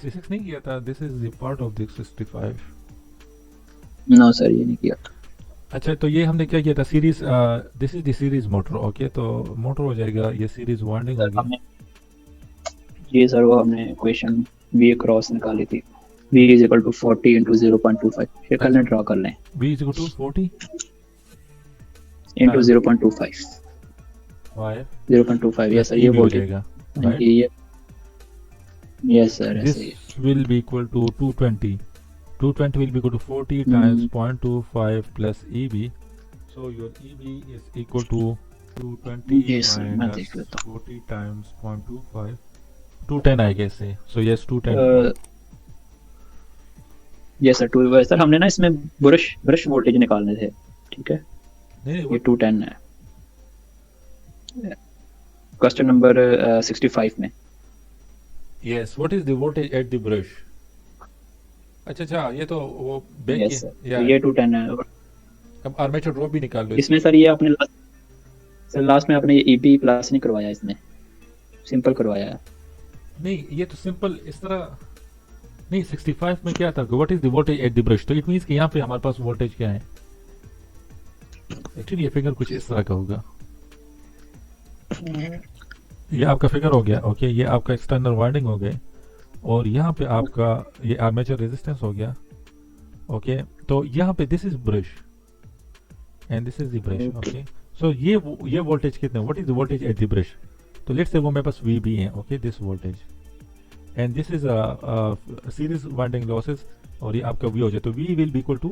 66 नहीं किया था, this is the part of the 65। No sir, ये नहीं किया। अच्छा, तो ये हमने क्या किया था, series, this is the series motor. Okay, तो मोटर हो जाएगा, ये सीरीज वाइंडिंग सर होगी। हमने, ये सर वो हमने क्वेश्चन बी क्रॉस निकाली थी। v is equal to 40 into 0.25, ये कर अच्छा, लें, ड्रा कर लें। v is equal to 40 into times 0.25, 5 0.25, plus yes sir, ई ये भी हो वोल्टेज। जाएगा, हाँ राइट। जी, ये, यस सर, दिस ऐसे ही है। Will be equal to 220, 220 will be equal to 40 times hmm, 0.25 plus EB. So your EB is equal to 220 जी सर, मैं minus देख लेता 40 times 0.25, 210 I guess say. So yes, 210. हूँ। यस सर, टू सर हमने ना इसमें ब्रश ब्रश वोल्टेज निकालने थे, ठीक है। नहीं, ये what? 210 है क्वेश्चन नंबर 65 में। Yes, what is the voltage at the brush? अच्छा अच्छा, ये तो वो बैक यस सर, तो या ये 210 है। और अब आर्मेचर ड्रॉप भी निकाल लो इसमें इसकी। सर ये आपने लास्ट, सर लास्ट में आपने ये ईबी प्लस नहीं करवाया, इसमें सिंपल करवाया है। नहीं, ये तो सिंपल इस तरह नहीं। 65 में क्या था, what is the voltage at the brush, तो इट मींस कि यहाँ पे हमारे पास वोल्टेज क्या है। एक्चुअली ये फिगर कुछ इस तरह का होगा। ये आपका फिगर हो गया, ओके, ये आपका एक्सटर्नल वाइंडिंग हो गए, और यहाँ पे आपका ये आर्मेचर रेजिस्टेंस हो गया। ओके, तो यहाँ पे this is brush and this is the brush. Okay, so ये वोल्टेज कितना, what is the voltage at the brush. तो लेट्स से वो मेरे पास वी भी है, okay, this voltage and this is series winding losses, और ये आपका वी हो जाए, तो V will be equal to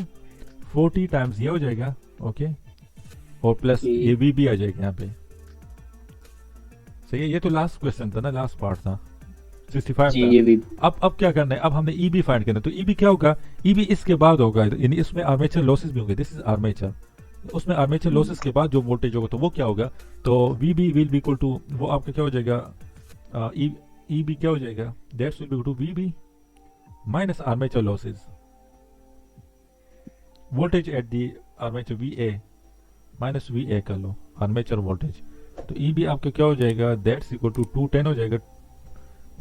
40 times ये हो जाएगा, ओके, और प्लस कि ये वी भी आ जाएगा यहाँ पे। सही है, ये तो लास्ट क्वेश्चन था ना, लास्ट पार्ट था 65 जी का। ये भी, अब क्या करना है, अब हमने ई बी फाइंड करना है, तो ई बी क्या होगा, ई बी इसके बाद होगा, यानी इसमें आर्मेचर लॉसेस भी होंगे, दिस इज आर्मेचर, उसमें आर्मेचर लॉसेस के बाद जो वोल्टेज होगा तो वो क्या होगा, तो V B will be equal to, वो आपका क्या हो जाएगा, ई बी क्या हो जाएगा, that's will be equal to V B minus armature losses, voltage at the armature V A minus V A कर लो, आर्मेचर वोल्टेज। तो ई बी आपका क्या हो जाएगा, दैट्स इक्वल टू 210 हो जाएगा।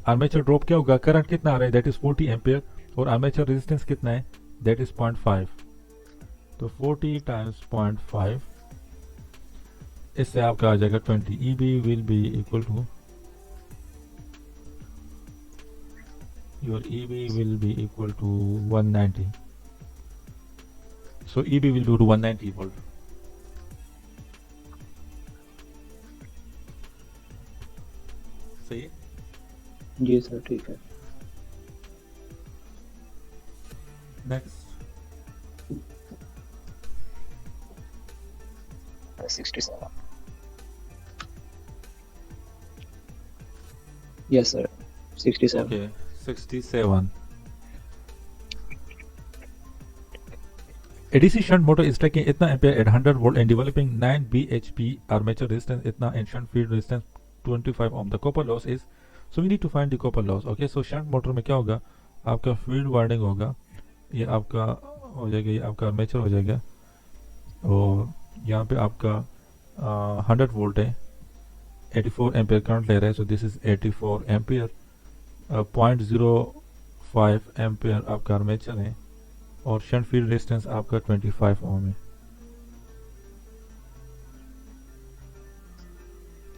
आर्मेचर ड्रॉप क्या होगा, करंट कितना आ रहा है, दैट इज 40 एम्पियर, और आर्मेचर रेजिस्टेंस कितना है, दैट इज 0.5। तो 40 टाइम्स 0.5, इससे आपका आ जाएगा 20। E B will be equal to, your E B will be equal to 190। So E B will be to 190 volt. सही है। जी सर ठीक है। Next, 67, yes sir, 67। Okay, 67। A DC shunt motor is taking इतना ampere at 100 volt and developing 9 bhp armature resistance इतना and shunt field resistance 25 ohm. The copper loss is, so we need to find the copper loss. Okay, so shunt motor में क्या होगा, आपका field winding होगा, ये आपका हो जाएगा, ये आपका आर्मेचर हो जाएगा, और यहाँ पे आपका 100 वोल्ट है, 84 एम्पेयर करंट ले रहा है, so this is 84 ampere, 0.05 ampere आपका आर्मेचर है, और शंट फील्ड रेजिस्टेंस आपका 25 ओम है।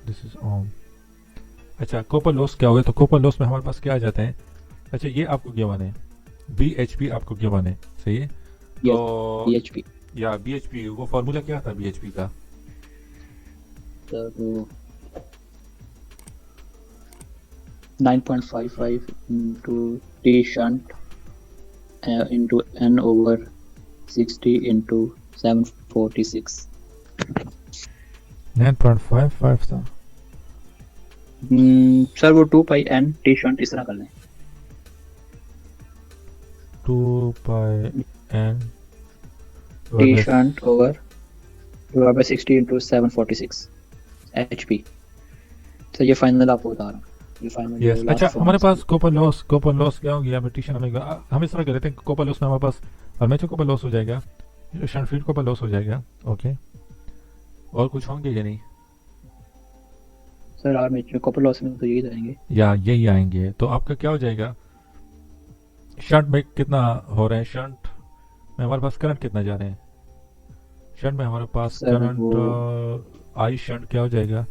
दिस इज ओम। अच्छा, कॉपर लॉस क्या होगा, तो कॉपर लॉस में हमारे पास क्या आ जाता है, अच्छा ये आपको गिवन है, बी एच पी आपको गिवन है, सही है। तो बीएचपी या बी एच पी, वो फॉर्मूला क्या था बी एच पी का, सर, वो 9.55 into T shunt into N over 60 into 746। 9.55 था। सर वो 2 पाई एन टी शंट इस तरह कर लें। 2 pi N T shunt over divide by 60 into 746 HP. तो ये फाइनल आपको बता रहा हूँ, ये फाइनल यस। जो अच्छा, लास्ट हमारे पास कॉपर लॉस क्या होगी, यहाँ पे टीशन हम इस तरह कर लेते हैं, कॉपर लॉस में हमारे पास आर्मेचर कॉपर लॉस हो जाएगा, शंट फील्ड कॉपर लॉस हो जाएगा, ओके, और कुछ होंगे या नहीं, सर आर्मेचर कॉपर लॉस में तो यही जाएंगे। या यही आएंगे, तो आपका क्या हो जाएगा, शंट में कितना हो रहे हैं, शंट में हमारे पास करंट कितना जा रहे हैं, शंट में हमारे पास सर वो करंट आई शंट क्या हो जाएगा,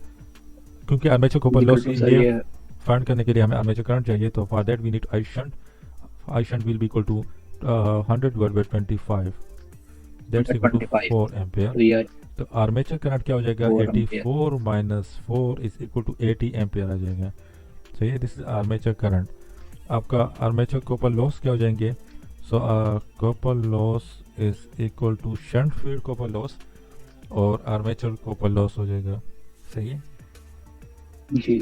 क्योंकि आर्मेचर को ऊपर इक्वल लॉस टू सर ये ये फाइंड करने के लिए हमें आर्मेचर करंट चाहिए, तो for that we need I shunt will be equal to 100 divide by 25, that's equal to 25, 4 ampere. तो ये तो आर्मेचर करंट क्या हो जाएगा, 4 ampere. 84 minus 4 is equal to 80 ampere आ जाएगा। सही है, दिस इज आर्मेचर करंट। आपका आर्मेचर कॉपर लॉस क्या हो जाएंगे, so copper loss is equal to shunt field copper loss और आर्मेचर कॉपर लॉस हो जाएगा। सही है, जी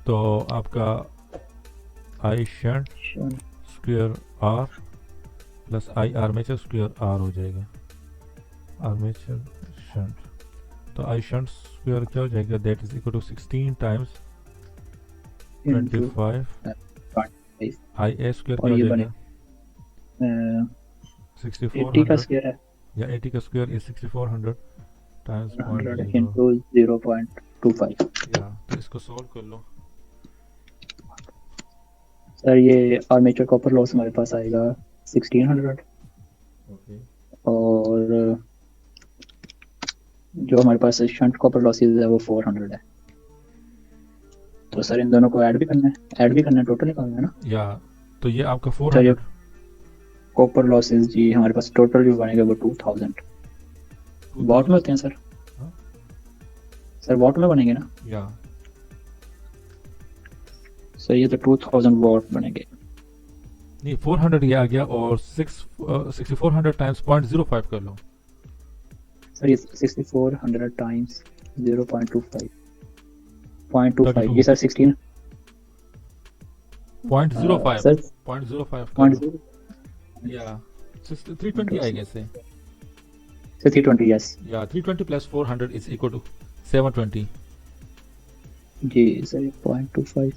तो आपका I shunt sure। Square R plus I armature square R हो जाएगा, आर्मेचर शंट। तो आई शंट स्क्वायर क्या हो जाएगा, that is equal to 16 times into 25, 25 I A square और क्या हो ये बने जाएगा 80 का 6400, स्क्वायर है या 80 का स्क्वायर इज 6400 टाइम्स 100 0.0। into 0.25। या तो इसको सॉल्व कर लो। सर ये आर्मेचर कॉपर लॉस हमारे पास आएगा 1600 ओके, और जो हमारे पास शंट कॉपर लॉसेज है वो 400 है। तो सर इन दोनों को ऐड भी करना है, टोटल निकालना है ना। या तो ये आपका सर ये 400, कॉपर लॉसेज जी हमारे पास टोटल जो बनेगा वो 2000 वॉट में होते हैं सर। हाँ? सर वॉट में बनेंगे ना। या सर ये तो 2000 वॉट बनेंगे। नहीं 400 ये आ गया, और 6400 टाइम्स 0.05 कर लो। सर ये 6400 टाइम्स 0.25 0.25 32 ये सर 16 0.05 सर 0.05 कर पॉइंट लो। या 320 आएगा इससे। 320 यस। या 320 प्लस 400 इज इक्वल टू 720। जी सर 0.25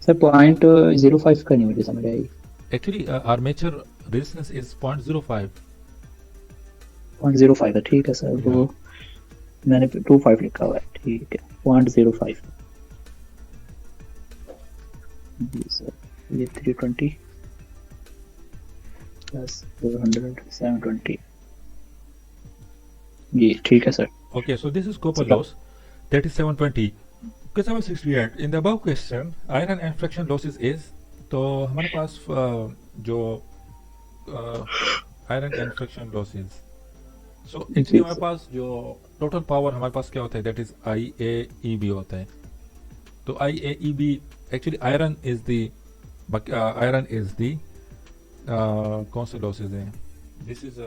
सर 0.05 का नहीं मुझे समझ आई। Actually armature resistance is 0.05। 0.05 है ठीक है सर वो मैंने 25 लिखा हुआ है ठीक है 0.05 जी सर ये 320 प्लस 400 720 जी ठीक है sir. Okay, so this is copper Sir. loss, that is 720. Question number 68. In the above question, iron and friction losses is, तो हमारे पास जो iron and friction losses, so actually हमारे पास जो टोटल पावर हमारे पास क्या होता है, that is I A E B होता है। तो I A E B actually iron is the कौन से लॉसेज हैं, दिस इज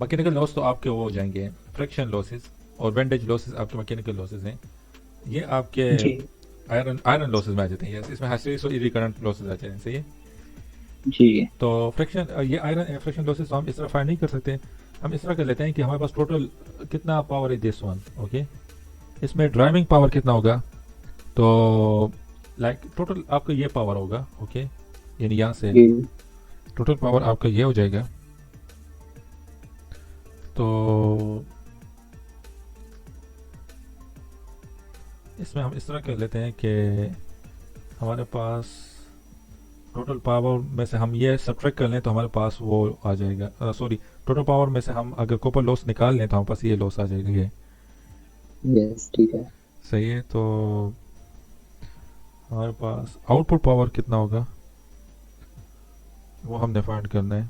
मैकेनिकल लॉस तो आपके वो हो जाएंगे फ्रिक्शन लॉसेस, और वेंडेज लॉसेस आपके मैकेनिकल लॉसेस हैं। ये आपके आयरन लॉसेस में आ जाते हैं। यस, इसमें हिस्टैरिसीस और रिकरेंट लॉसेस आ जाते हैं। सही है जी। तो फ्रिक्शन ये आयरन फ्रिक्शन लॉसेस तो हम इस तरह फाइंड नहीं कर सकते, हम इस तरह कर लेते हैं कि हमारे पास टोटल कितना पावर है दिस वन। ओके, इसमें ड्राइविंग पावर कितना होगा, तो लाइक टोटल आपका ये पावर होगा। ओके, यानी यहाँ से टोटल पावर आपका ये हो जाएगा। तो इसमें हम इस तरह कर लेते हैं कि हमारे पास टोटल पावर में से हम ये सब्ट्रैक्ट कर लें तो हमारे पास वो आ जाएगा, सॉरी टोटल पावर में से हम अगर कॉपर लॉस निकाल लें तो हमारे पास ये लॉस आ जाएगा ये। यस ठीक है सही है, तो हमारे पास आउटपुट पावर कितना होगा वो हमने फाइंड करना है।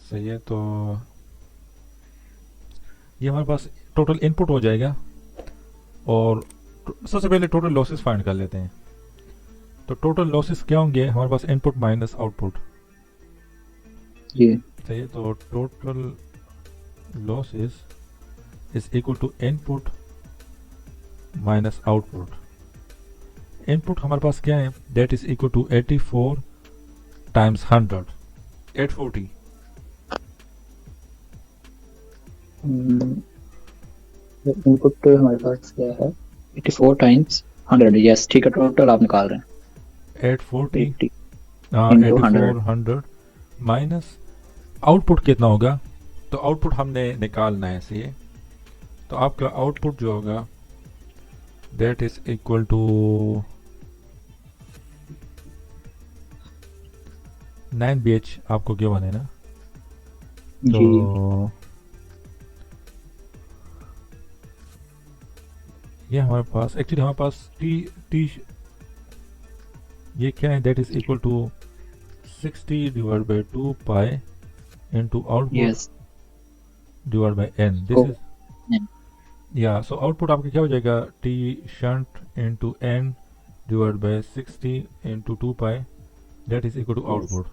सही है, तो ये हमारे पास टोटल इनपुट हो जाएगा, और सबसे पहले टोटल लॉसेस फाइंड कर लेते हैं। तो टोटल लॉसेस क्या होंगे हमारे पास, इनपुट माइनस आउटपुट। जी सही है, तो total losses is equal to input minus output. Input हमारे पास क्या है, that is equal to 84 times 100 840। Input हमारे पास क्या है 84 टाइम्स 100 यस ठीक है टोटल आप निकाल रहे हैं 840 80 8400 माइनस आउटपुट कितना होगा, तो आउटपुट हमने निकालना है। सही है, तो आपका आउटपुट जो होगा that is equal to 9 bh आपको गिवन है ना, जी तो ये हमारे पास एक्चुअली हमारे पास टी टी ये क्या है, that is equal to 60 divide by 2 pi into output yes divide by N, this O is या सो आउटपुट आपका क्या हो जाएगा, T shunt into N divide by 60 into 2 pi, that is equal to yes output.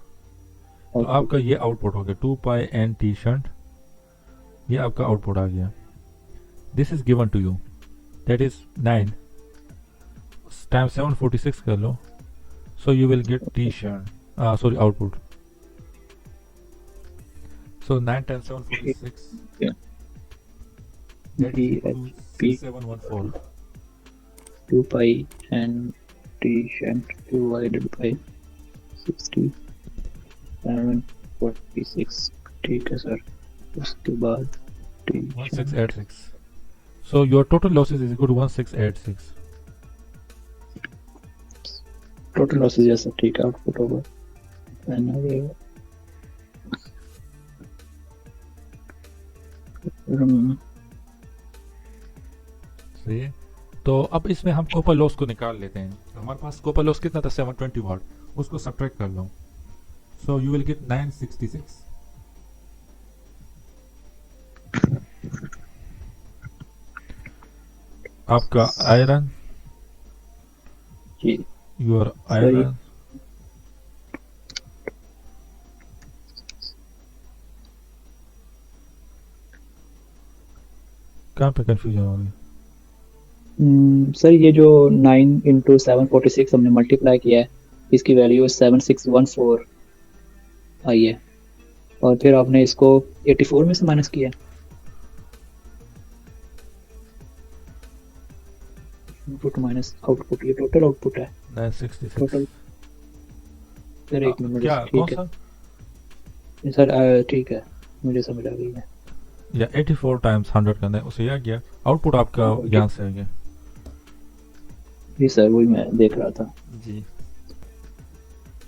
तो आपका ये output हो गया 2 पाई एन टी शंट, ये आपका आउटपुट आ गया। This is given to you, that is 9 time 746 कर लो, so you will get t shunt sorry output, so 9 times 746, Yeah. that is equal to P 6714, 2 pi and t shunt divided by 60 746, ठीक है sir. उसके बाद t shunt 1686, so your total losses is equal to 1686। Total losses जैसा ठीक है output होगा and सही है। तो अब इसमें हम कॉपर लॉस को निकाल लेते हैं। तो हमारे पास कॉपर लॉस कितना था, 720 वाट, उसको सब्ट्रैक्ट कर लो, सो यू विल गेट 966। आपका आयरन, जी योर सही। आयरन कहाँ पे कंफ्यूजन हो रही है? सर ये जो 9 इंटू 746 हमने मल्टीप्लाई किया है, इसकी वैल्यू 7614 आई है, और फिर आपने इसको 84 में से माइनस किया है। इनपुट माइनस आउटपुट, ये टोटल आउटपुट है 966 टोटल। सर एक मिनट, क्या कौन ठीक सा, है सर, ठीक है मुझे समझ आ गई है। या 84 टाइम्स 100 करना है, उसे आ गया आउटपुट आपका यहाँ से आ गया। जी सर वही मैं देख रहा था। जी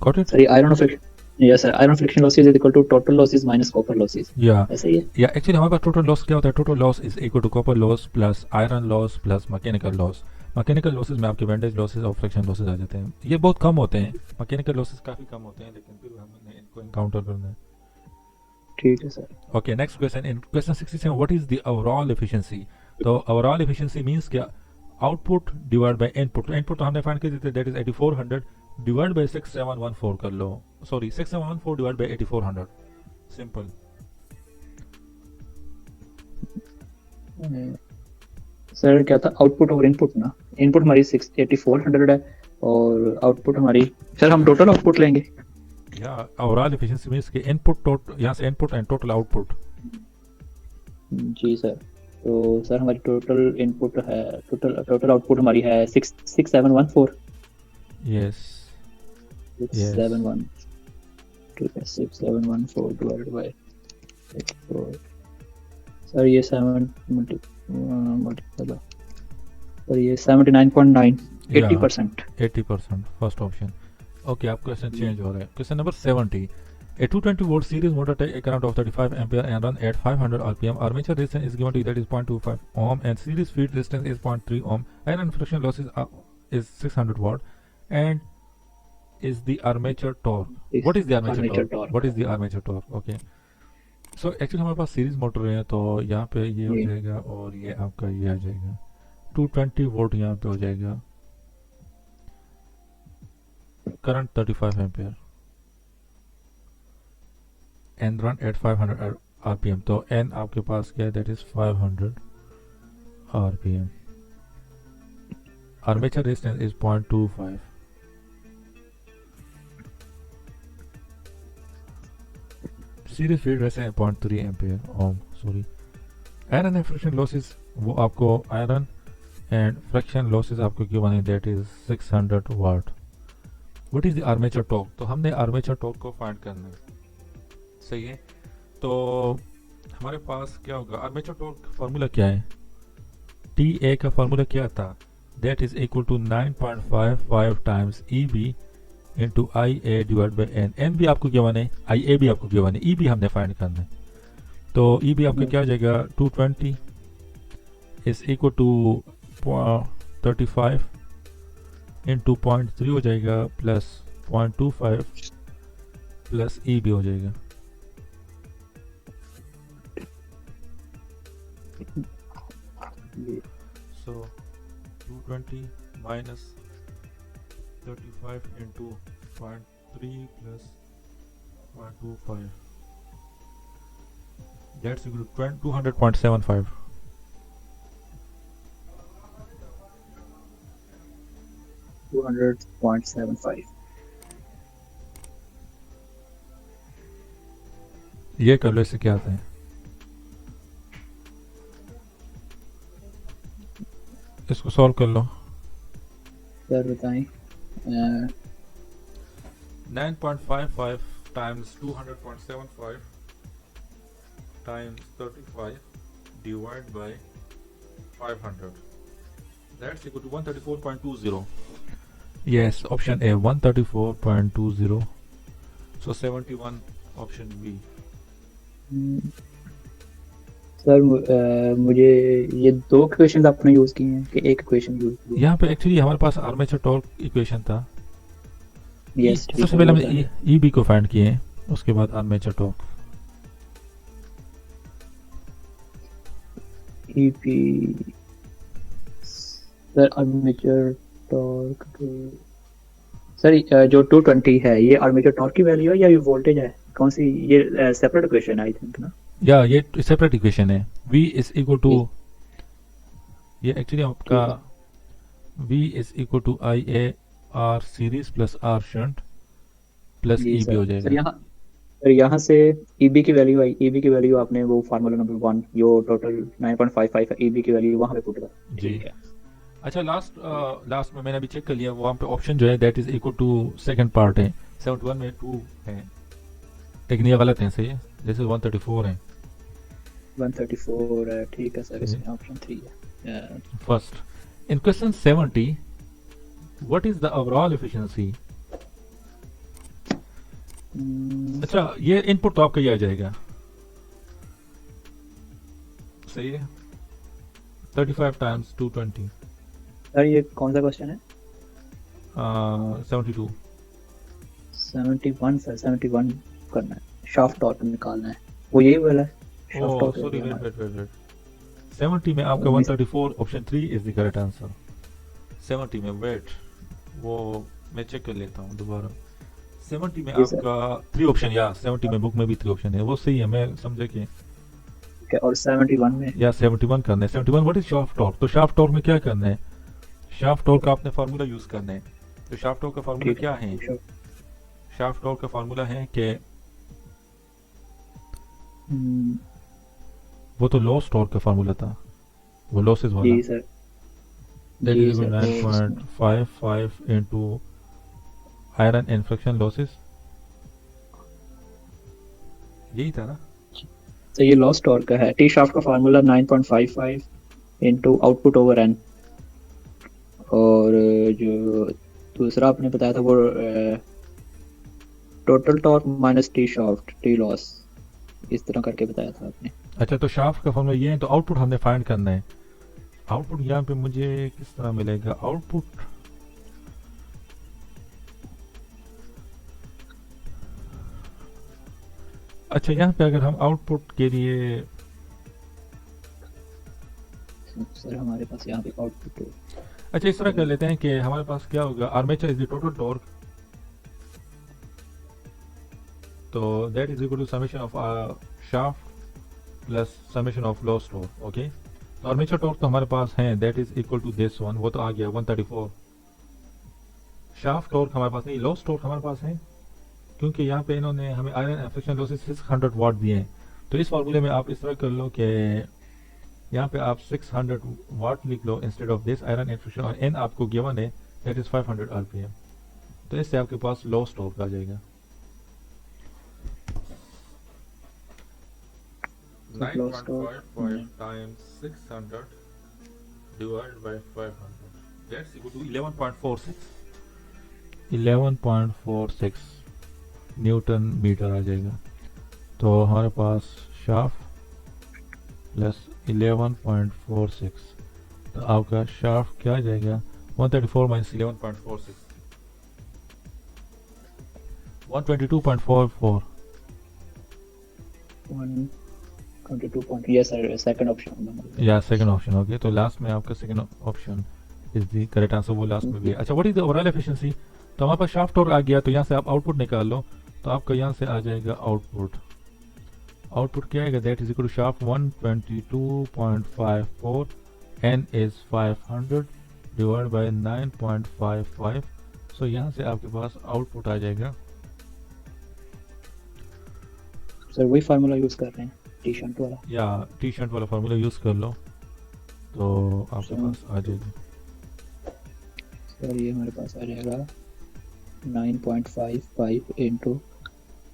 गॉट इट। सर ये iron friction, yes sir, iron friction losses is equal to total losses minus copper losses, या ऐसा ही है। या एक्चुअली हमारे पास टोटल लॉस क्या होता है, total loss is equal to copper loss plus iron loss plus mechanical loss. Mechanical losses में आपके वेंटेज लॉसेस और फ्रिक्शन लॉसेस आ जाते हैं, ये बहुत कम होते हैं, मैकेनिकल लॉसेस काफ़ी कम होते हैं, लेकिन फिर हमें इनको इनकाउंटर करना है। ठीक है sir. Okay, next question. In question 67, what is the overall efficiency? तो overall efficiency means क्या, output divided by input। input तो हमने find कर दिया, that is 8400 divided by 6714 कर लो, sorry 6714 divided by 8400, simple। Sir क्या था, आउटपुट और इनपुट ना, इनपुट हमारी 8400 है और आउटपुट हमारी, सर हम टोटल आउटपुट लेंगे। या overall efficiency means कि input टोटल, यहाँ से input and total output। जी सर, तो सर हमारी टोटल इनपुट है, टोटल आउटपुट हमारी है 6714। yes 671, ठीक है 6714 डिवाइडेड बाय 4। सर ये 7 मल्टीप्लाई, सर ये 79.9, 80%। 80% फर्स्ट ऑप्शन। ओके, आप क्वेश्चन चेंज हो रहा है। Question number 70, a 220 volt series motor take a current of 35 ampere and run at 500 rpm. Armature resistance is given to you, that is 0.25 ohm, and series field resistance is 0.3 ohm. Iron friction loss is 600 watt, and is the armature torque. What is the armature torque? What is the armature torque? Okay. So actually हमारे पास series motor है, तो यहाँ पे ये हो जाएगा और ये आपका ये आ जाएगा 220 वोल्ट, यहाँ पे हो जाएगा current 35 ampere and run at 500 rpm। तो n आपके पास क्या है, that is 500 rpm। armature resistance is 0.25। Series field resistance 0.3 ampere ohm, sorry. Iron and friction losses, वो आपको आयरन एंड फ्रिक्शन लॉसेस आपको क्यों बने, that is 600 watt. What is the armature torque, तो हमने आर्मेचर टॉर्क को फाइंड करना है, सही है। तो हमारे पास क्या होगा, आर्मेचर टॉर्क फार्मूला क्या है, टी ए का फार्मूला क्या था, that is equal to 9.55 times E B into I A divide by N. N भी आपको गिवन है, आई ए भी आपको गिवन है, ई भी हमने फाइंड करना है। तो ई भी आपका क्या हो जाएगा, 220 इज इक्वल टू 35 इंटू 0.3 हो जाएगा प्लस 0.25 प्लस ई भी हो जाएगा। सो 220 minus 35 into 0.3 plus 0.25 that's equal to 200.75। 200.75। ये कर लो, इससे क्या आता है। इसको सॉल्व कर लो। सर बताएं। 9.55 times 200.75 times 35 divided by 500 that's equal to 134.20। yes, option A 134.20। so 71 option B। Sir मुझे ये दो इक्वेशंस आपने यूज की हैं कि एक इक्वेशन यूज की है? यहाँ पे एक्चुअली हमारे पास आर्मेचर टॉर्क इक्वेशन था। यस, ठीक सबसे है, पहले वो हमने सर। ई बी को फाइंड किए हैं, उसके बाद armature torque. EP sir armature torque sir जो 220 है ये आर्मेचर टॉर्क की वैल्यू है या ये वोल्टेज है? कौन सी ये सेपरेट इक्वेशन आई थिंक ना? या ये सेपरेट इक्वेशन है। V इज इक्वल टू, ये एक्चुअली आपका V is equal to I A R series plus R shunt plus जी ई बी हो सर। जाएगा। सर यहाँ से ईबी की वैल्यू आई, ईबी की वैल्यू आपने वो फार्मूला नंबर 1 जो टोटल 9.55 है, ईबी की वैल्यू वहाँ पे पुट कर। जी। ठीक है। अच्छा, लास्ट में मैंने अभी चेक कर लिया, वहाँ पे ऑप्शन जो है that is equal to second part है, 71 में 2 है, लेकिन ये गलत है, सही है, जैसे 134 है। 134 है, ठीक है सर, इसमें ऑप्शन 3 है। First, in question 70 what is the overall efficiency. अच्छा, ये इनपुट तो आपका ही आ जाएगा, सही है, 35 टाइम्स 220। सर ये कौन सा क्वेश्चन है? 72। 71 सर, 71 करना है, शाफ्ट टॉर्क निकालना है, वो यही वाला है शाफ्ट ओह टॉर्क। सॉरी, वेट 70 में आपका 134 option 3 is the correct answer. 70 में वेट, वो मैं चेक कर लेता हूँ दोबारा। 70 में आपका 3 ऑप्शन, या 70 में बुक में भी 3 ऑप्शन है, वो सही है, मैं समझे कि और 71 में या 71 करना है। 71 व्हाट इज शाफ्ट टॉर्क, तो शाफ्ट टॉर्क में क्या करना है, शाफ्ट टॉर्क का आपने फार्मूला यूज करना है। तो शाफ्ट टॉर्क का फार्मूला क्या है, शाफ्ट टॉर्क का फार्मूला है कि वो तो लॉस टॉर्क का फार्मूला था, वो लॉसेस वाला। जी सर, दैट जी is sir, 9.55 into iron and friction losses, यही था ना। तो ये लॉस टॉर्क का है। टी शाफ्ट का formula 9.55 into output over N, और जो दूसरा आपने बताया था वो total torque minus T shaft T loss, इस तरह करके बताया था आपने। अच्छा, तो शाफ्ट का फार्मूला ये है, तो आउटपुट हमने फाइंड करना है। आउटपुट यहाँ पे मुझे किस तरह मिलेगा आउटपुट, अच्छा यहाँ पे अगर हम आउटपुट के लिए, सर हमारे पास यहाँ पे आउटपुट है। अच्छा इस तरह कर लेते हैं कि हमारे पास क्या होगा, armature is the total torque, तो that is equal to summation of shaft plus summation of loss torque. Okay, तो आर्मेचर टॉर्क तो हमारे पास है, that is equal to this one, वो तो आ गया 134। शाफ्ट टॉर्क हमारे पास नहीं, लॉस टॉर्क हमारे पास है, क्योंकि यहाँ पे इन्होंने हमें आयरन एंड फ्रिक्शन लॉसेस 600 वाट दिए हैं। तो इस फार्मूले में आप इस तरह कर लो कि यहाँ पे आप 600 वाट लिख लो instead of this iron and friction, और एन आपको गिवन है दैट इज 500 आरपीएम, तो इससे आपके पास लॉस टॉर्क आ जाएगा 9.55 times 600 divided by 500, that's equal to 11.46। 11.46 Newton metre आ जाएगा। तो हमारे पास शाफ्ट प्लस 11.46, तो आपका शाफ्ट क्या आ जाएगा 134 minus 11.46 122.44। 122 point, yes sir, second option या सेकंड ऑप्शन हो गया। तो लास्ट में आपका second option is the correct answer, वो लास्ट में भी है। अच्छा, what is the overall efficiency? तो हमारे पास शाफ्ट टॉर्क आ गया, तो यहाँ से आप आउटपुट निकाल लो। तो आपका यहाँ से आ जाएगा आउटपुट क्या आएगा, that is equal to shaft 122.54, N is 500 divide by 9.55। So यहाँ से आपके पास आउटपुट आ जाएगा। सर वही फार्मूला यूज कर रहे हैं टी शंट वाला, या टी शंट वाला फार्मूला यूज कर लो तो आपके पास आ जाएगी। सर ये हमारे पास आ जाएगा 9.55 into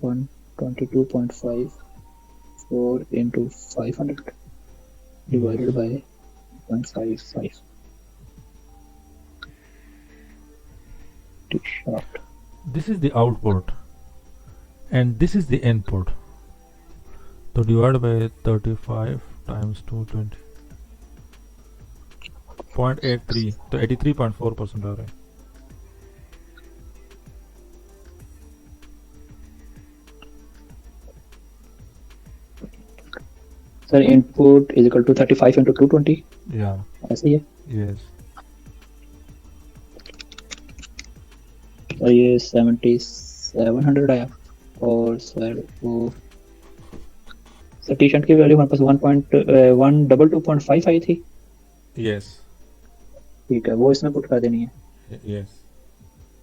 122.54 into 500 divided by 0.55 T shaft. This is the output and this is the input. So divide by 35 times 220.83, तो 83.4% आ रहा है। Sir input is equal to 35 into 220, या ऐसे ही है। यस, सर ये 7700 आया। और सर वो सर टी शर्ट की वैल्यू हमारे पास 122.5 आई थी। यस, ठीक है, वो इसमें पुट कर देनी है। यस।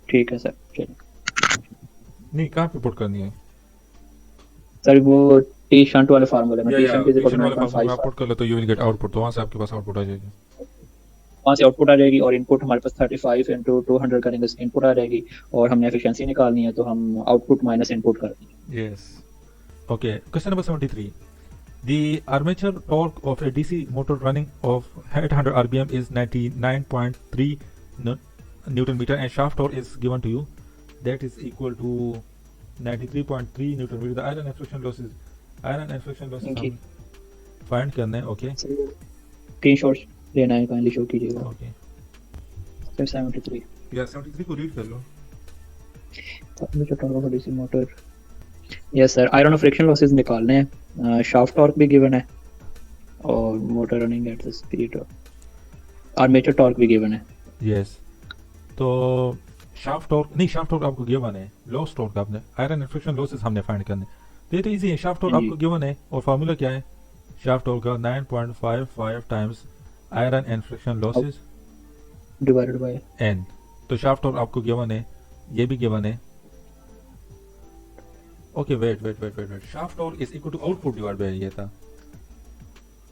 ठीक है सर, चलिए। नहीं, कहाँ पे पुट करनी है? सर वो टी शंट वाले फार्मूले में या T shunt is equal to वाला 9.5 पुट कर लो तो यू विल गेट आउटपुट, तो वहाँ से आपके पास आउटपुट आ जाएगी। वहाँ से आउटपुट आ जाएगी और इनपुट हमारे पास 35 इंटू 200 करेंगे, इनपुट आ जाएगी। और हमने एफिशिएंसी निकालनी है तो हम आउटपुट माइनस इनपुट कर देंगे। Yes. Okay. Question number 73. The armature torque of a DC motor running of 800 RPM is 99.3 Newton meter and shaft torque is given to you. That is equal to 93.3 Newton meter. The iron and friction losses Thank you. find करना है। Okay. तीन shots लेना है, kindly show कीजिएगा। Okay. Sir 73 या 73 को read कर लो। Armature torque of DC motor. Yes sir, iron और फ्रिक्शन लॉसेस निकालने हैं। शाफ्ट टॉर्क भी गिवन है और motor running at the speed of armature torque भी गिवन है। Yes. तो शाफ्ट टॉर्क आपको गिवन है, लॉस टॉर्क आपने, आयरन एंड फ्रिक्शन लॉसेस हमने फाइंड करने। तो ये तो इजी है। शाफ्ट टॉर्क आपको गिवन है और फार्मूला क्या है? शाफ्ट टॉर्क का 9.55 times iron and friction losses divided by N. तो शाफ्ट टॉर्क आपको गिवन है, ये भी गिवन है। Okay, wait. Shaft torque is equal to output divide by, ये था,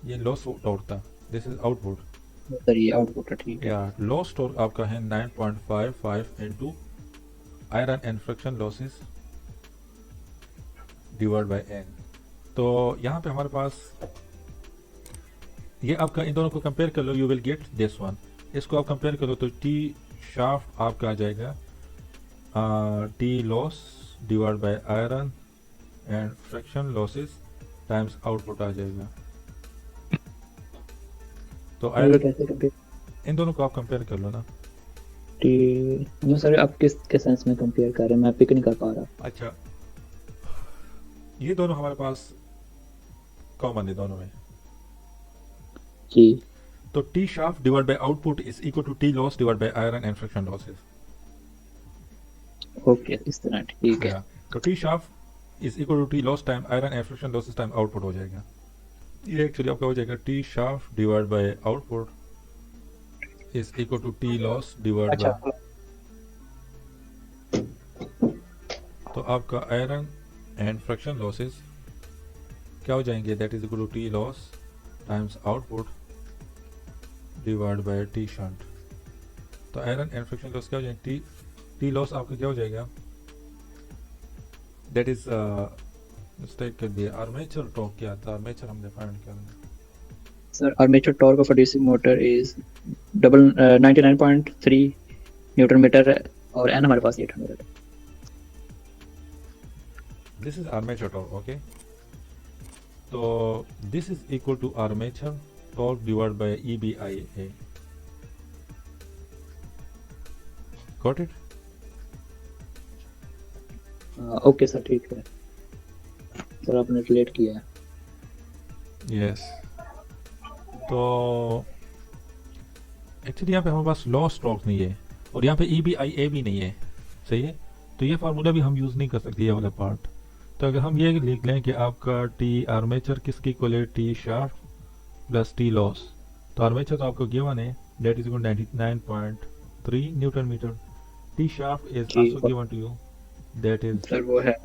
ये लॉस टॉर्क था, दिस इज आउटपुट। सर ये आउटपुट है, ठीक है। या लॉस टॉर्क आपका है 9.55 into iron and friction losses divide by N. तो यहाँ पे हमारे पास ये आपका, इन दोनों को कंपेयर कर लो, you will get this one. इसको आप कंपेयर करो तो टी शाफ्ट आपका आ जाएगा T loss divide by iron and friction losses times output आ जाएगा। तो ये आयरन, कैसे कंपेयर? इन दोनों को आप कंपेयर कर लो ना। नो सर, आप किस सेंस में कंपेयर कर रहे हैं? मैं पिक नहीं कर पा रहा। अच्छा, ये दोनों हमारे पास कॉमन है दोनों में। जी तो T shaft divide by output is equal to T loss divide by iron and friction losses. Okay, इस तरह ठीक है। तो T shaft is equal to T loss time iron and friction losses time output हो जाएगा। ये actually आपका हो जाएगा T shaft divide by output is equal to T loss divide अच्छा, बाय, तो आपका आयरन एंड फ्रिक्शन लॉसेस क्या हो जाएंगे, that is equal to T loss times output divide by T shunt. तो आयरन एंड फ्रिक्शन लॉस क्या हो जाएंगे, टी लॉस आपका क्या हो जाएगा, दैट इज मिस्टेक कर दिया। आर्मेचर टॉर्क क्या था, आर्मेचर हमने फाइंड करना। Sir armature torque of a DC motor is 99.3 newton metre और एन हमारे पास 800 है। This is armature torque, okay? So this is equal to armature torque divided by EBIA. Got it? Okay sir, ठीक है sir, आपने relate किया है। Yes. तो एक्चुअली यहाँ पे हमारे पास लॉ स्ट्रोक नहीं है और यहाँ पे EBIA भी नहीं है, सही है। तो ये फार्मूला भी हम यूज़ नहीं कर सकते, ये वाला पार्ट। तो अगर हम ये लिख लें कि आपका टी आर्मेचर किसकी इक्वल है, T shaft plus T loss. तो आर्मेचर तो आपको गिवन है, that is equal 99.3 newton metre. T shaft is जी, also given to you, that is sir वो है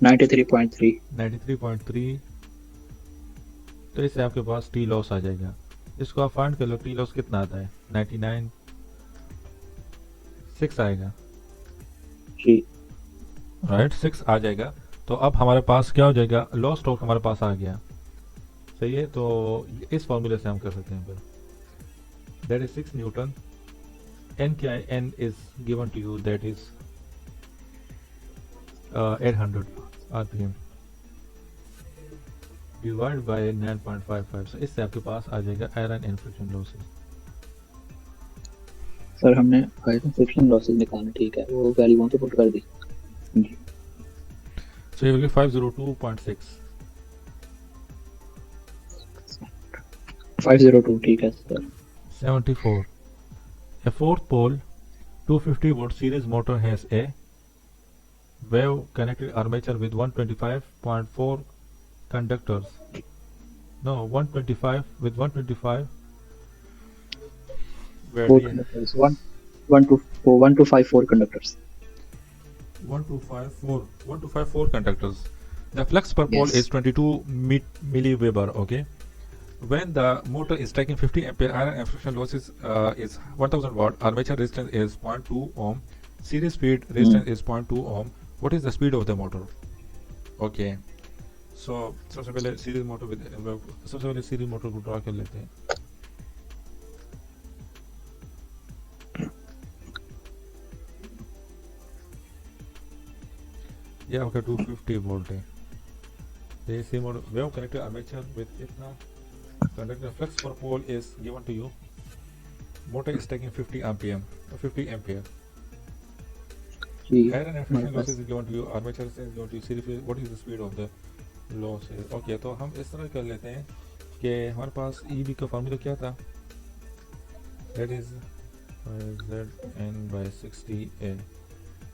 93.3। 93.3। तो इससे आपके पास टी लॉस आ जाएगा। इसको आप फाइंड कर लो, टी लॉस कितना आता है, 99.6 आएगा, जी राइट, 6 आ जाएगा। तो अब हमारे पास क्या हो जाएगा, लॉस स्ट्रोक हमारे पास आ गया, सही है। तो इस फॉर्मूले से हम कर सकते हैं फिर, दैट इज 6 न्यूटन। एन क्या है, N is given to you, that is 800 RPM divide by 9.55। So इससे आपके पास आ जाएगा iron and friction losses. Sir हमने आयरन फ्रिक्शन लॉसेस निकालने, ठीक है, वो वैल्यू वहाँ पे पुट कर दी। जी सो ये हो गया 502.6। 502, ठीक है sir. 74. A fourth pole 250 volt series motor has a wave connected armature with 125.4 conductors. No, 125 with 125. Where Four the conductors, one to five, 4 conductors. 1254 conductors. The flux per pole Yes. is 22 milliweber. Okay. When the motor is taking 50 ampere, iron and friction losses is 1000 watt. Armature resistance is 0.2 ohm. Series speed resistance is 0.2 ohm. What is the speed of the motor? Okay. So सबसे पहले series motor को draw कर लेते हैं। ये आपका 250 volt है। ये C motor wave connected armature with इतना conductor flux per pole is given to you. Motor is taking 50 ampere. जी Iron and friction losses is given to you. Armature is given to you. Series, what is the speed of the losses? Okay, तो हम इस तरह कर लेते हैं कि हमारे पास EB का फार्मूला क्या था? That is ZN by 60A.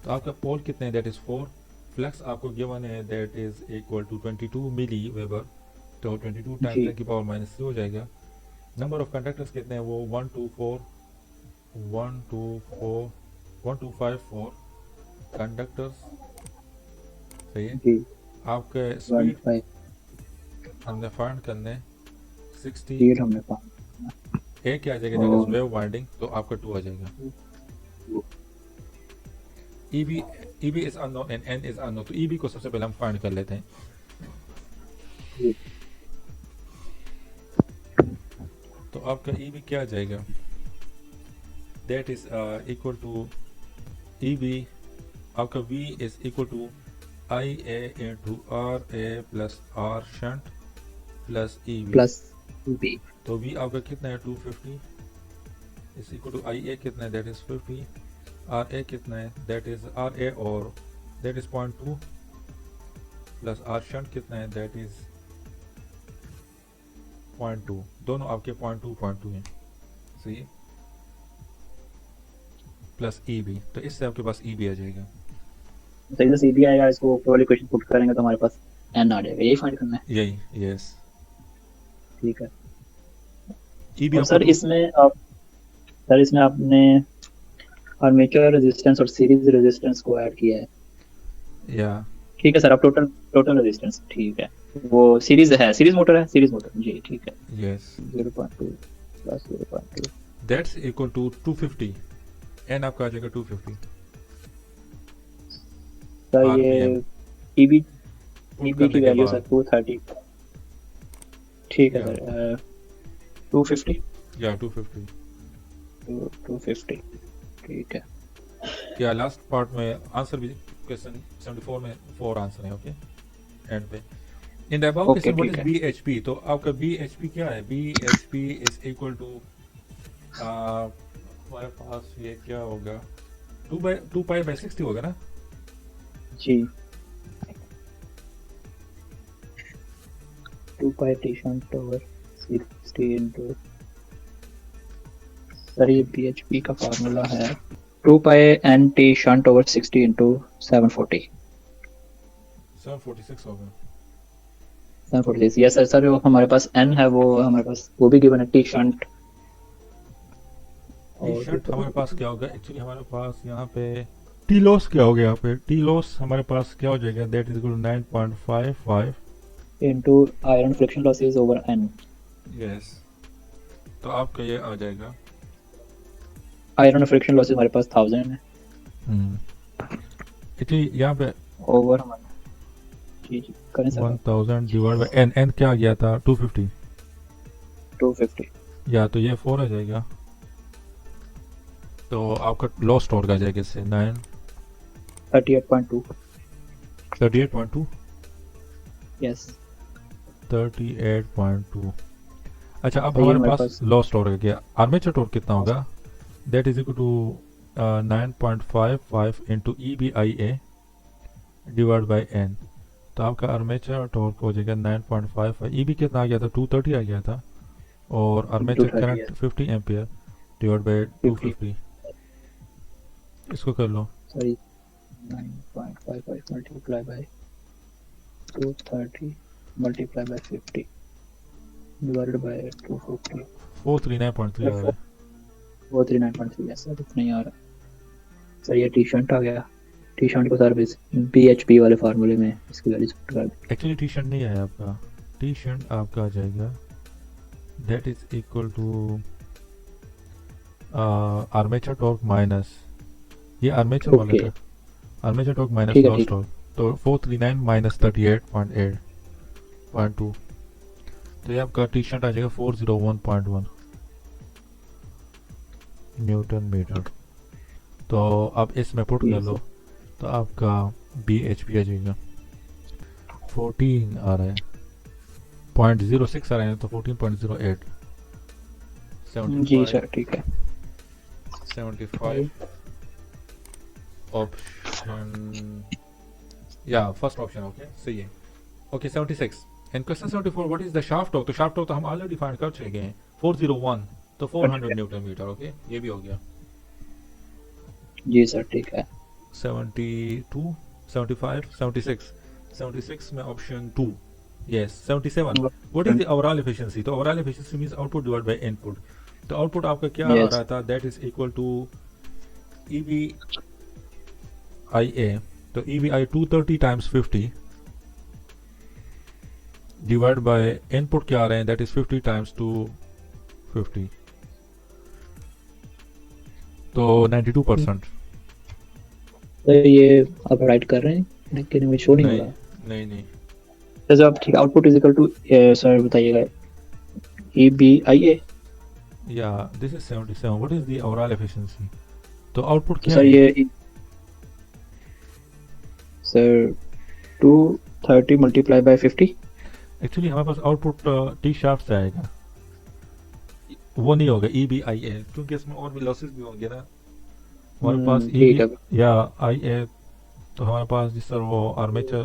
तो आपका पोल कितने हैं? That is 4. फ्लक्स आपको गिवन है, that is equal to 22 milli weber. तो 22 टाइम्स 10 की पावर माइनस हो जाएगा। नंबर ऑफ कंडक्टर्स कितने हैं, वो 1254 कंडक्टर्स, सही है। जी आपके स्पीड 15 हमने फाइंड करने 60। स्पीड हमने पा ए क्या आ जाएगा, दैट इज वेव वाइंडिंग, तो आपका 2 आ जाएगा। EB is unknown and N is unknown. तो EB को सबसे पहले हम फाइंड कर लेते हैं। तो आपका EB क्या आ जाएगा, that is equal to EB, आपका V is equal to IA into RA plus R shunt plus EB plus B. तो V आपका कितना है, 250 इज इक्वल टू IA कितना है, दैट इज 50, RA कितना है, दैट इज RA और that is 0.2 plus R shunt कितना है, दैट इज 0.2। दोनों आपके 0.2 हैं, सही है, प्लस EB। तो इससे आपके पास EB आ जाएगा। सही से सीबी आएगा, इसको प्रोबेबली क्वेश्चन पुट करेंगे तो हमारे पास एन आ जाएगा। यही फाइंड करना है, यही, यस। ठीक है। EB और सर इसमें आपने आर्मेचर रेजिस्टेंस और सीरीज रेजिस्टेंस को ऐड किया है, या ठीक है सर। अब टोटल रेजिस्टेंस, ठीक है, वो सीरीज मोटर है, सीरीज मोटर, जी ठीक है। Yes, 0.2 plus 0.2 that's equal to 250। N आपका आ जाएगा 250। सर ये RPM ईबी पुट की करने के वैल्यू सर बाद 230, ठीक है या सर। 250 या 250। 250, ठीक है। क्या लास्ट पार्ट में आंसर भी क्वेश्चन 74 में 4 आंसर है, ओके एंड पे। In the above okay question what ठीक इज है। बीएचपी, तो आपका बीएचपी क्या है? बीएचपी इज इक्वल टू हमारे पास ये क्या होगा, 2 पाई बाई 60 होगा ना? जी 2 pi T shunt over 60 into, sir ये PHP का फार्मूला है 2 pi N T shunt over 60 into 740 746 होगा। 746। Yes sir. सर जो हमारे पास n है वो हमारे पास वो भी गिवन है टी शंट। टी शर्ट हमारे पास क्या होगा एक्चुअली, हमारे पास यहाँ पे टी लॉस क्या हो गया, यहाँ पे टी लॉस हमारे पास क्या हो जाएगा, that is equal to 9.55। Into iron friction losses over n। Yes, तो आपका ये आ जाएगा आयरन फ्रिक्शन लॉसेज हमारे पास 1000 है एक्चुअली यहाँ पे ओवर हमारा। जी जी करें sir. 1000 divide by N, N क्या आ गया था 250, 250। या तो ये 4 आ जाएगा, तो आपका लॉस स्टोर का आ जाएगा इससे 38.2। 38.2। यस 38.2। अच्छा, अब सही है हमारे हमारे पास पास। लॉस टॉर्क गया, आर्मेचर टॉर्क कितना होगा, that is equal to 9.55 into EBIA divide by N. तो आपका आर्मेचर टॉर्क हो जाएगा 9.55। EB कितना आ गया था, 230 आ गया था, और armature 230 current 50 ampere divide by 250। इसको कर लो। Sorry 9.55 multiply by 230 multiply by 50 divided by 250 439.3 आ रहा है। वो 39.3 है सर। इतना ही आ रहा है सर। ये टी शर्ट आ गया। टी शर्ट को सर PHP वाले फार्मूले में इसकी वैल्यू सेट कर दें। एक्चुअली टी शर्ट नहीं है आपका, टी शर्ट आपका आ जाएगा that is equal to armature torque minus, ये आर्मेचर वाला ओके था, आर्मेचर टॉर्क माइनस ठीक है लॉस ठीक है। टॉर्क, तो 439 माइनस 38.8.2, तो ये आपका टी शर्ट आ जाएगा 401.1 न्यूटन मीटर। तो आप इसमें पुट कर लो, तो आपका BHP आ जाएगा 14 आ रहा है, 0.06 आ रहा है, तो 14.08। जी सर ठीक है। 75 ऑप्शन, या फर्स्ट ऑप्शन, ओके सही है। Okay 76 and question 74 what is the shaft torque, तो शाफ्ट टॉर्क तो हम ऑलरेडी फाइंड कर चुके हैं 401, तो 400 न्यूटन मीटर, ओके ये भी हो गया। जी सर ठीक है। 72 75 76 76 में option 2, yes 77 what is the overall efficiency, तो overall efficiency means output divide by input. तो आउटपुट आपका क्या आ Yes. रहा था, that is equal to EBIA, तो EBI 230 times 50 divide by input क्या आ रहे हैं, दैट इज 50 टाइम्स 250, तो 92%। तो ये आप राइट कर रहे हैं लेकिन मुझे शो नहीं हो नहीं रहा। नहीं नहीं, जैसे आप ठीक output is equal to sir बताइएगा EBIA। या this is 77 what is the overall efficiency, तो आउटपुट तो क्या सर है? ये सर 230 मल्टीप्लाई बाय 50। एक्चुअली हमारे पास आउटपुट टी शाफ्ट से आएगा, वो नहीं होगा EBIA, क्योंकि इसमें और भी लॉसेस भी होंगे ना हमारे पास ठीक है। EB या IA, तो हमारे पास जिस सर वो आर्मेचर,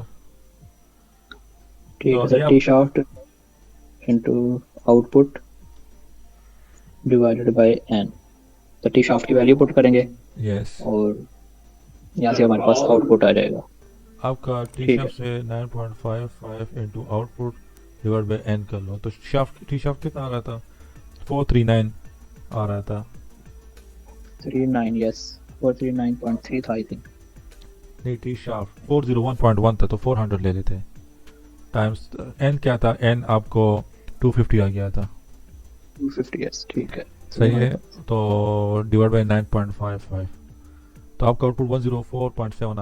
ठीक तो है सर। ये T shaft into output divided by n। तो टी शाफ्ट की वैल्यू पुट करेंगे यस, और यहाँ से हमारे पास आउटपुट आ जाएगा। आपका टी ठीक शाफ्ट से 9.55 into output divide bye n कर लो, तो शाफ्ट टी शाफ्ट कितना आ रहा था, 439 आ रहा था, 39 यस 439.3 था आई थिंक। नहीं टी शाफ्ट 401.1 था, तो 400 ले लेते टाइम्स n क्या था, n आपको 250 आ गया था, 250 यस ठीक है। सही है, तो डिवाइड बाय 9.55, तो आपका आउटपुट 104.7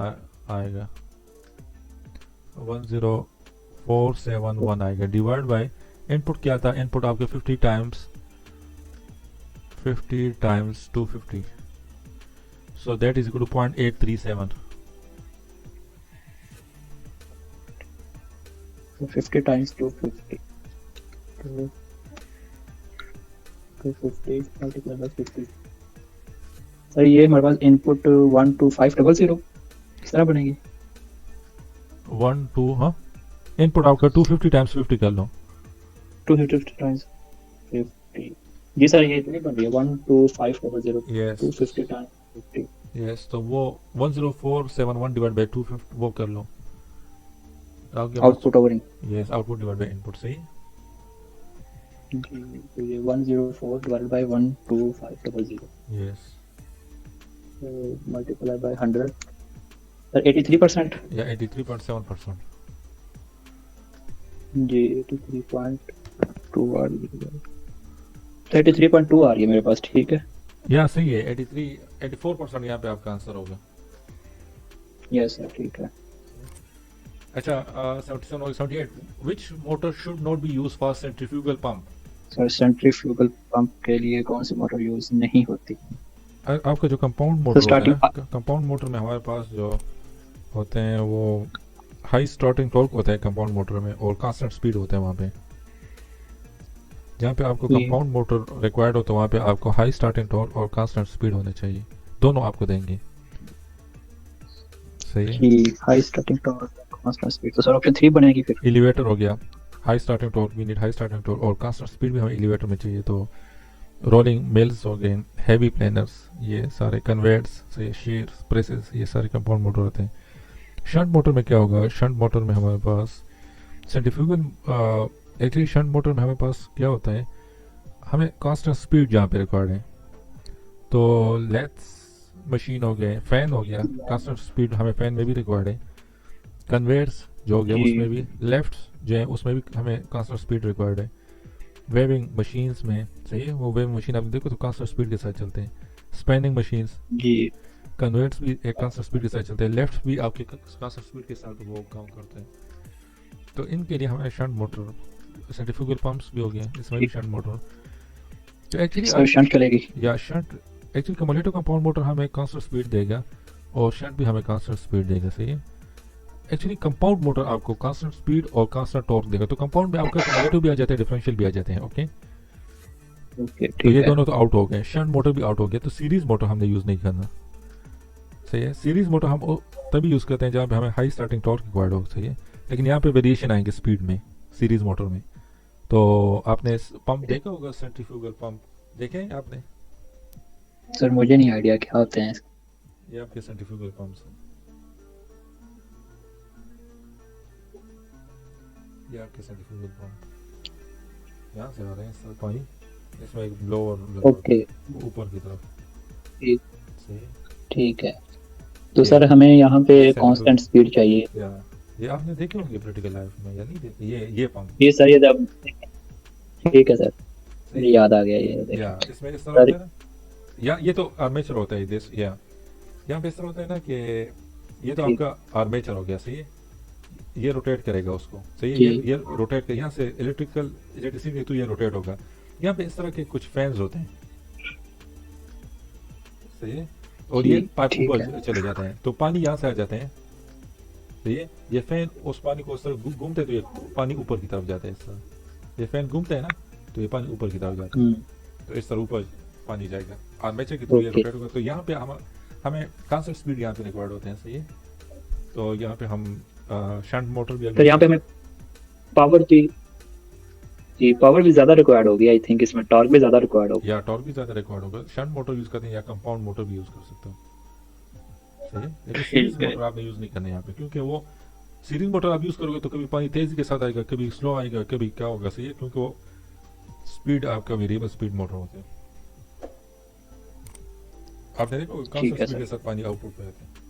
आएगा, 10471 आएगा, डिवाइड बाय इनपुट क्या था, इनपुट आपके 50 times 250, So that is equal to 0.837. So 50 times 250. 250 multiplied by 50. Sir ये हमारे पास इनपुट 12500 इस तरह बनेगी 1 2 हाँ इनपुट आपका 250 टाइम्स 50 कर लो 250 टाइम्स 50 जी सर ये इतनी बन रही है 12500 Yes. 250 टाइम्स 50 यस तो वो 10471 डिवाइड बाय 250 वो कर low output over in yes output divide by input सही तो ये 104 divide by 12500 yes multiply by 100 sir 83% या 83.7% जी 83.2 आ रही है 83.2 आ रही है मेरे पास ठीक है या सही है 84% यहाँ पे आपका आंसर होगा यस सर ठीक है अच्छा 77 और 78 which motor should not be used for centrifugal pump sir centrifugal pump के लिए कौन सी मोटर यूज नहीं होती आपका जो कंपाउंड मोटर होता है starting- ना कंपाउंड मोटर में हमारे पास जो होते हैं वो हाई स्टार्टिंग टॉर्क होता है कंपाउंड मोटर में और कांस्टेंट स्पीड होता है वहाँ पे जहाँ पे आपको जी। कंपाउंड मोटर रिक्वायर्ड हो तो वहाँ पे आपको हाई स्टार्टिंग टॉर्क और कांस्टेंट स्पीड होने चाहिए दोनों आपको देंगे सही है कि high starting torque constant speed तो सर ऑप्शन 3 बनेगी फिर एलिवेटर हो गया high starting torque we need high starting torque और कांस्टेंट स्पीड भी हमें एलिवेटर में चाहिए तो रोलिंग मिल्स हो गए हैवी प्लेनर्स ये सारे कन्वेयर्स से शेयर्स प्रेसेस ये सारे कंपाउंड मोटर होते हैं शंट मोटर में क्या होगा शंट मोटर में हमारे पास सेंट्रीफ्यूगल एक्चुअली शंट मोटर में हमारे पास क्या होता है हमें कांस्टेंट स्पीड जहाँ पे रिक्वायर्ड है तो लेट्स मशीन हो गए फैन हो गया कांस्टेंट स्पीड हमें फैन में भी रिक्वायर्ड है कन्वेयर्स जो हो गया जी। उसमें भी लेफ्ट जो है उसमें भी हमें कांस्टेंट स्पीड रिक्वायर्ड है वेविंग मशीन्स में सही है वो वेविंग मशीन आप देखो तो कांस्टेंट स्पीड के साथ चलते हैं स्पैनिंग मशीन्स जी कन्वर्ट्स भी एक कांस्टेंट स्पीड के साथ चलते हैं लेफ्ट भी आपके कांस्टेंट स्पीड के साथ वो काम करते हैं तो इनके लिए हमें शंट मोटर सेंट्रीफ्यूगल पंप्स भी हो गए इसमें भी शंट मोटर तो सर एक्चुअली शंट चलेगी या shunt actually cumulative compound motor हमें कांस्टेंट स्पीड देगा और शंट भी हमें कांस्टेंट स्पीड देगा सही है एक्चुअली कंपाउंड मोटर आपको कांस्टेंट स्पीड और कांस्टेंट टॉर्क देगा तो कंपाउंड में आपका कम्युलेटिव भी आ जाते हैं डिफरेंशियल भी आ जाते हैं ओके ओके तो ठीक ये है दोनों तो आउट हो गए शंट मोटर भी आउट हो गया तो सीरीज मोटर हमने यूज़ नहीं करना सही है सीरीज मोटर हम तभी यूज़ करते हैं जहाँ पे हमें हाई स्टार्टिंग टॉर्क रिक्वायर्ड हो सही है लेकिन यहाँ पे वेरिएशन आएंगे स्पीड में सीरीज मोटर में तो आपने पंप देखा होगा सेंट्रीफ्यूगल पंप देखे हैं आपने सर मुझे नहीं आइडिया क्या होते हैं ये आपके सेंट्रीफ्यूगल पंप्स हैं ये आपके सेंट्रीफ्यूगल पंप यहाँ से आ रहे हैं सर पानी इसमें एक ब्लोअर ओके ऊपर की तरफ ठीक सही है ठीक है तो सर हमें यहाँ पे Centrifugal- कांस्टेंट स्पीड चाहिए या ये आपने देखे होंगे प्रैक्टिकल लाइफ में या नहीं देखे ये पंप ये सर ये जब ठीक है सर मुझे याद आ गया ये या इसमें इस तरह सर- होता है ना या ये तो आर्मेचर होता है दिस या यहाँ पे इस तरह होता है ना कि ये तो ठीक। आपका आर्मेचर हो गया सही है ये रोटेट करेगा उसको सही है जी। ये रोटेट कर यहाँ से इलेक्ट्रिसिटी तो ये रोटेट होगा यहाँ पे इस तरह के कुछ फैंस होते हैं सही है और ये जी, पाइप ठीक ऊपर है। चले जाते हैं तो पानी यहाँ से आ जाते हैं सही है ये फैन उस पानी को उस तरह घूमते हैं तो ये पानी ऊपर की तरफ जाता है इस तरह ये फैन घूमते हैं ना तो ये पानी ऊपर की तरफ जाता है तो इस तरह ऊपर पानी जाएगा आर्मेचर के थ्रू ये ओके। रोटेट होगा तो यहाँ पे हमें कांस्टेंट स्पीड यहाँ पे रिक्वायर्ड होते हैं सही है तो यहाँ पे हम शंट मोटर भी सर यहाँ पे हमें पावर जी पावर भी ज्यादा रिक्वायर्ड होगी आई थिंक इसमें टॉर्क भी ज्यादा रिक्वायर्ड होगा या टॉर्क भी ज्यादा रिक्वायर्ड होगा शंट मोटर यूज करते हैं या कंपाउंड मोटर भी यूज कर सकते हो सही है लेकिन सीरीज ठीक है। मोटर आपने यूज नहीं करना यहाँ पे क्योंकि वो सीरीज मोटर आप यूज करोगे तो कभी पानी तेजी के साथ आएगा कभी स्लो आएगा कभी क्या होगा सही है क्योंकि वो स्पीड आपका वेरिएबल स्पीड मोटर होते हैं आपने देखो ठीक कांस्टेंट है, स्पीड सर। के साथ पानी आउटपुट पे आते हैं